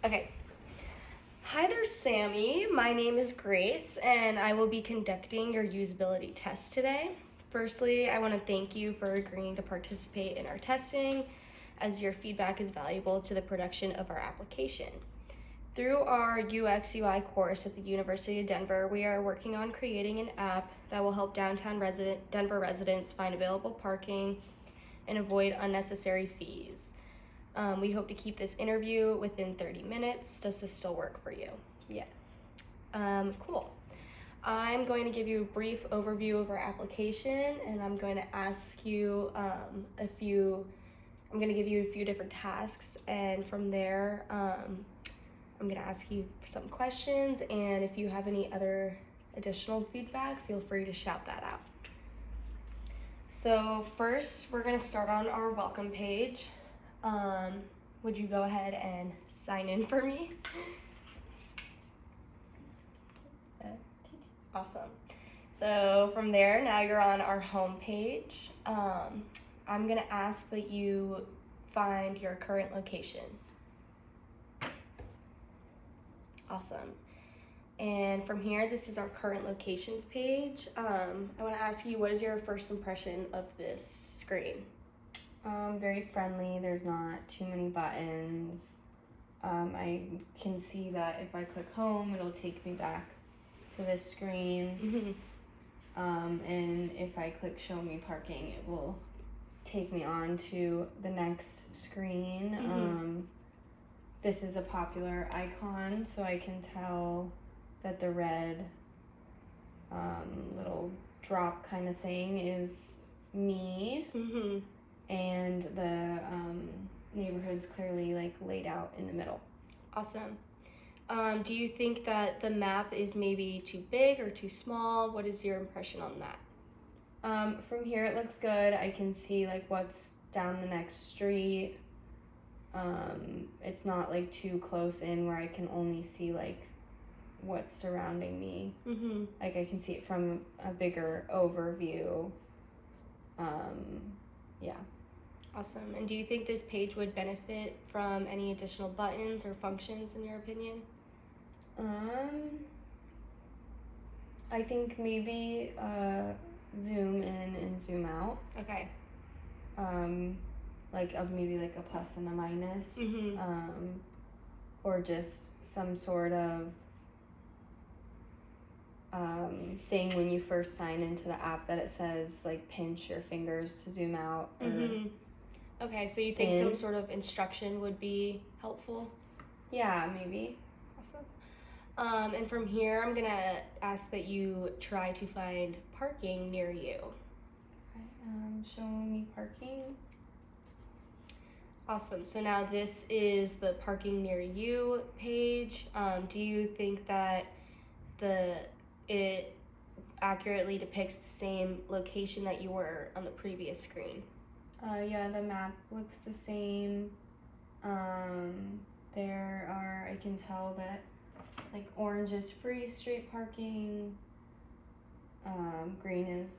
Okay. Hi there, Sammie. My name is Grace, and I will be conducting your usability test today. Firstly, I want to thank you for agreeing to participate in our testing, as your feedback is valuable to the production of our application. Through our UX UI course at the University of Denver, we are working on creating an app that will help Denver residents find available parking and avoid unnecessary fees. We hope to keep this interview within 30 minutes. Does this still work for you? Yeah. Cool. I'm going to give you a brief overview of our application, and I'm going to ask you I'm going to give you a few different tasks, and from there, I'm going to ask you some questions, and if you have any other additional feedback, feel free to shout that out. So first, we're going to start on our welcome page. Would you go ahead and sign in for me? Awesome. So from there, now you're on our home page. I'm gonna ask that you find your current location. Awesome. And from here, this is our current locations page. I wanna ask you, what is your first impression of this screen? Very friendly. There's not too many buttons. I can see that if I click home, it'll take me back to this screen. And if I click show me parking, it will take me on to the next screen. This is a popular icon, so I can tell that the red little drop kind of thing is me. And the neighborhood's clearly like laid out in the middle. Awesome. Do you think that the map is maybe too big or too small? What is your impression on that? From here it looks good. I can see like what's down the next street. It's not like too close in where I can only see like what's surrounding me. Like I can see it from a bigger overview. Yeah. Awesome. And do you think this page would benefit from any additional buttons or functions in your opinion? I think maybe zoom in and zoom out. Okay. Like maybe like a plus and a minus. Or just some sort of thing when you first sign into the app that it says like pinch your fingers to zoom out. Okay, so you think some sort of instruction would be helpful? Yeah, maybe. Awesome. And from here, I'm gonna ask that you try to find parking near you. Okay, show me parking. Awesome. So now this is the parking near you page. Do you think that it accurately depicts the same location that you were on the previous screen? Yeah, the map looks the same. I can tell that like orange is free street parking. Green is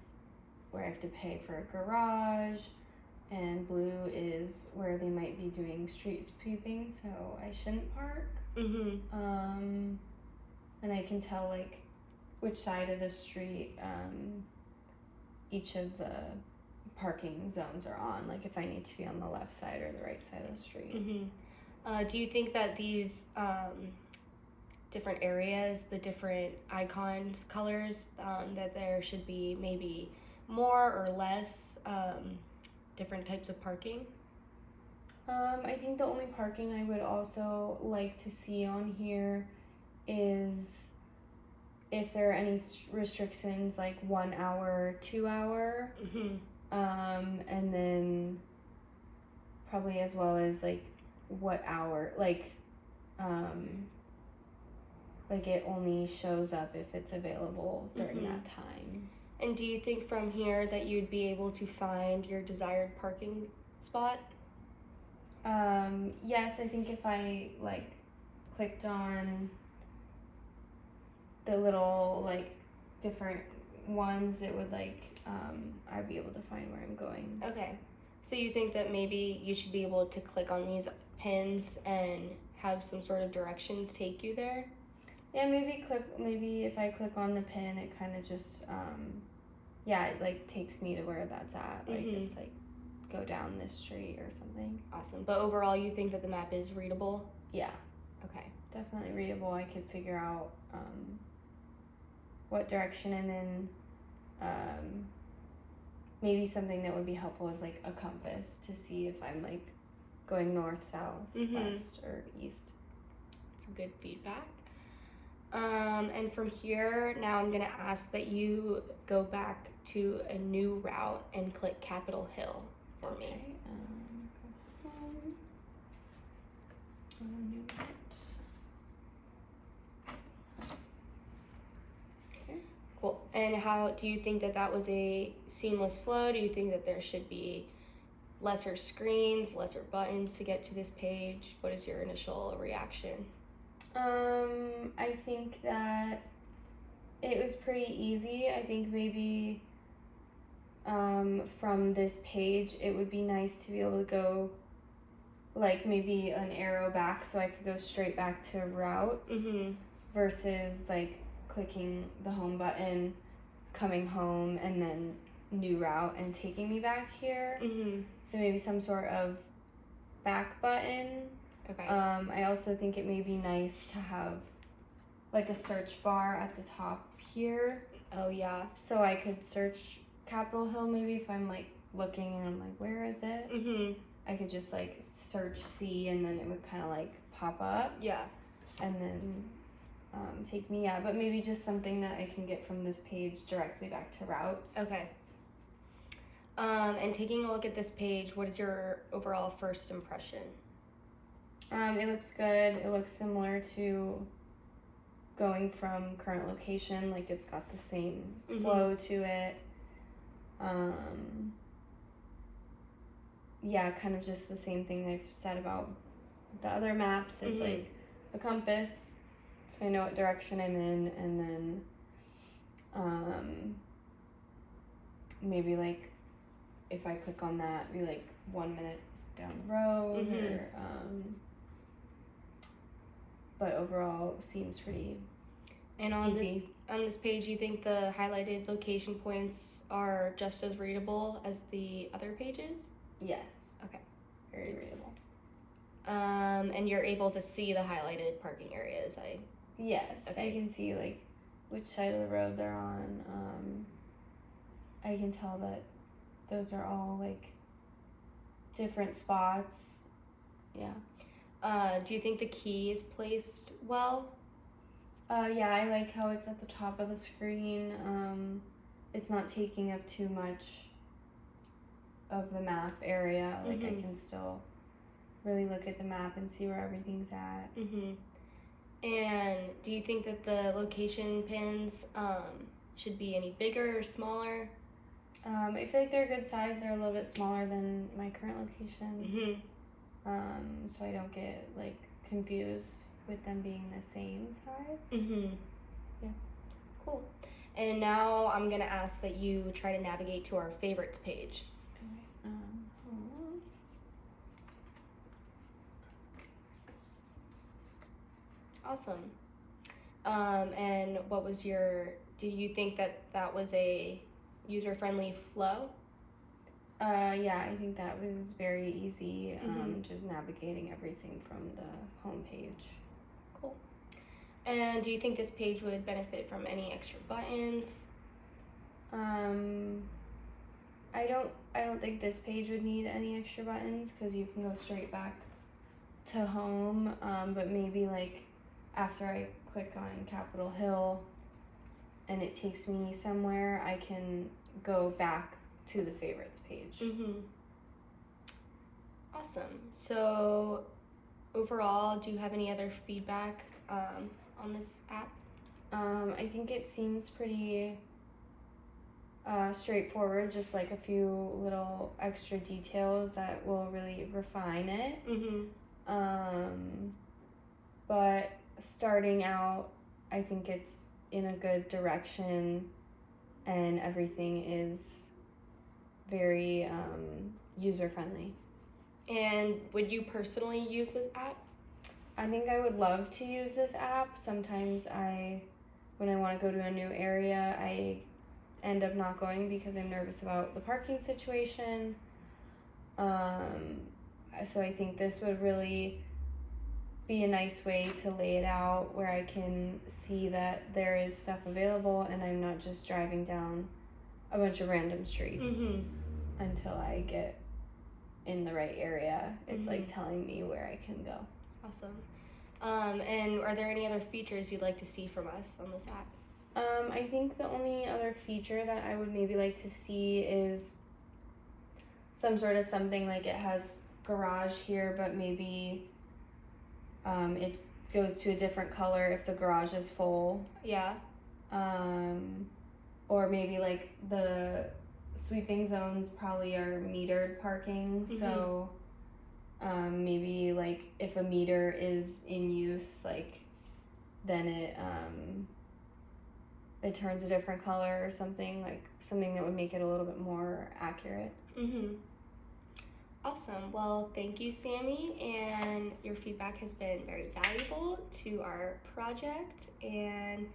where I have to pay for a garage. And blue is where they might be doing street sweeping, so I shouldn't park. And I can tell like which side of the street each of the parking zones are on, like if I need to be on the left side or the right side of the street. Do you think that these different areas, the different icons, colors, that there should be maybe more or less different types of parking? I think the only parking I would also like to see on here is if there are any restrictions like 1 hour, 2 hour. And then probably as well as like what hour, like it only shows up if it's available during that time. And do you think from here that you'd be able to find your desired parking spot? Yes, I think if I like clicked on the little like different ones, it would like I'd be able to find where I'm going. Okay. So you think that maybe you should be able to click on these pins and have some sort of directions take you there? Yeah, maybe if I click on the pin, it kind of just, it like takes me to where that's at. Like it's like, go down this street or something. Awesome. But overall, you think that the map is readable? Yeah. Okay. Definitely readable. I could figure out what direction I'm in. Maybe something that would be helpful is like a compass to see if I'm like going north, south, west, or east. That's good feedback. And from here, now I'm gonna ask that you go back to a new route and click Capitol Hill for me. Go home. New route. Okay. Cool. And how do you think that was a seamless flow? Do you think that there should be lesser screens, lesser buttons to get to this page? What is your initial reaction? I think that it was pretty easy. I think maybe from this page, it would be nice to be able to go like maybe an arrow back so I could go straight back to routes versus like clicking the home button, coming home, and then new route and taking me back here. So maybe some sort of back button. Okay. I also think it may be nice to have like a search bar at the top here. Oh yeah. So I could search Capitol Hill maybe if I'm like looking and I'm like, where is it? I could just like search C and then it would kind of like pop up. Yeah. And then take me, but maybe just something that I can get from this page directly back to routes. Okay. And taking a look at this page, what is your overall first impression? It looks good. It looks similar to going from current location. Like it's got the same flow to it. Kind of just the same thing I've said about the other maps. It's like a compass, so I know what direction I'm in, and then maybe like if I click on that, be like 1 minute down the road, or but overall seems pretty easy. On this page, you think the highlighted location points are just as readable as the other pages? Yes. Okay. Very readable. And you're able to see the highlighted parking areas. Yes. Okay. I can see like which side of the road they're on. I can tell that those are all like different spots. Yeah. Do you think the key is placed well? Yeah, I like how it's at the top of the screen. It's not taking up too much of the map area. Like I can still really look at the map and see where everything's at. And do you think that the location pins should be any bigger or smaller? I feel like they're a good size. They're a little bit smaller than my current location. So I don't get like confused with them being the same size. Yeah. Cool. And now I'm gonna ask that you try to navigate to our favorites page. Okay. Hold on. Awesome. And what was do you think that was a user-friendly flow? Yeah, I think that was very easy, just navigating everything from the home page. Cool. And do you think this page would benefit from any extra buttons? I don't think this page would need any extra buttons because you can go straight back to home, but maybe like after I click on Capitol Hill and it takes me somewhere, I can go back to the favorites page. Awesome. So overall, do you have any other feedback on this app? I think it seems pretty straightforward, just like a few little extra details that will really refine it. But starting out, I think it's in a good direction and everything is very user-friendly. And would you personally use this app? I think I would love to use this app. Sometimes when I want to go to a new area, I end up not going because I'm nervous about the parking situation. So I think this would really be a nice way to lay it out where I can see that there is stuff available and I'm not just driving down a bunch of random streets until I get in the right area. It's like telling me where I can go. Awesome. And are there any other features you'd like to see from us on this app? I think the only other feature that I would maybe like to see is some sort of something like it has garage here, but maybe it goes to a different color if the garage is full. Yeah. Or maybe like the sweeping zones probably are metered parking, so maybe like if a meter is in use, like then it turns a different color or something, like something that would make it a little bit more accurate. Awesome. Well, thank you, Sammie, and your feedback has been very valuable to our project, and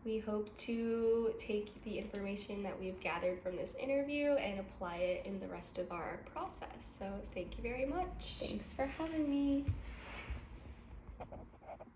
we hope to take the information that we've gathered from this interview and apply it in the rest of our process. So thank you very much. Thanks for having me.